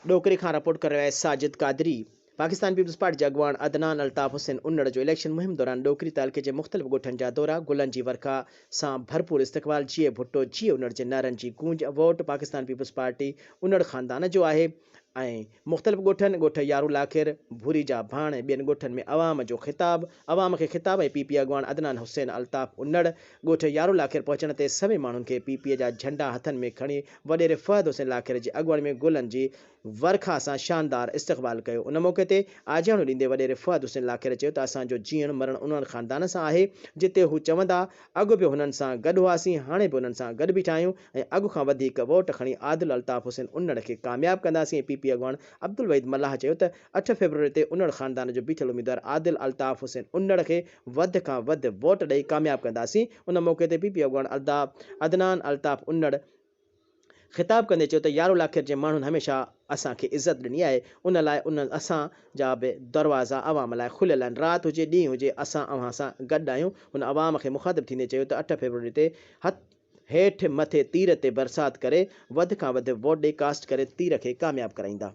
डोकरी खां रिपोर्ट कर रहियो आहे साजिद कादरी। पाकिस्तान पीपल्स पार्टी जे अॻवान अदनान अल्ताफ़ हुसैन उन्नड़ जो इलेक्शन मुहिम दौरान डोकरी तालके जे मुख़्तलिफ़ ॻोठनि जा दौरा, गुलनि जी वर्खा सां भरपूर इस्तक़बाल, जीए भुट्टो जीए उन्नड़ जे नारनि जी गूंज। वोट पाकिस्तान पीपल्स पार्टी उन्नड़ ख़ानदान जो आहे ऐं मुख़्तलिफ़ ॻोठनि ॻोठ यारू लाखिर, भूरी जा भाण ऐं ॿियनि ॻोठनि में अवाम खे ख़िताब ऐं पीपी अॻवान अदनान हुसैन अल्ताफ़ उन्नड़ ॻोठ यारू लाखिर पहुचण ते सभई माण्हुनि खे पीपीअ जा झंडा हथनि में खणी वॾेरे फ़हद हुसैन लाखिर जी अॻुवाणी में गुलनि जी वर्खा सां शानदार इस्तक़बाल कयो। उन मौक़े ते आजियाणो ॾींदे वॾेरे फ़हद हुसैन लाखिर चयो त असांजो जीअण मरण उन्हनि ख़ानदान सां आहे जिते हू चवंदा अॻु बि हुननि सां गॾु हुआसीं, हाणे बि हुननि सां गॾु बीठा आहियूं ऐं अॻु खां वधीक वोट खणी आदिल अल्ताफ़ हुसैन उन्नड़ खे कामयाबु कंदासीं। पीपी अॻवान अब्दुल वहीद मल्लाह चयो त 8 फरवरी ते उन्नड़ ख़ानदान जो बीठल उम्मीदवार आदिल अल्ताफ़ हुसैन उन्नड़ खे वधि खां वधि वोट ॾेई कामयाबु कंदासीं। उन मौक़े ते पीपी अॻवान अदनान अल्ताफ़ उन्नड़ ख़िताब कंदे चयो त यारो लाखिर जे माण्हुनि हमेशह असांखे इज़त ॾिनी आहे, उन लाइ असांजा बि दरवाज़ा अवाम लाइ खुलियल आहिनि। राति हुजे ॾींहुं हुजे असां अव्हां सां गॾु आहियूं। हुन अवाम खे मुखातिब थींदे चयो त 8 फरवरी ते हेठि मथे तीर ते बरसाति करे वधि खां वधि वोट ॾेई कास्ट करे तीर खे कामयाबु कराईंदा।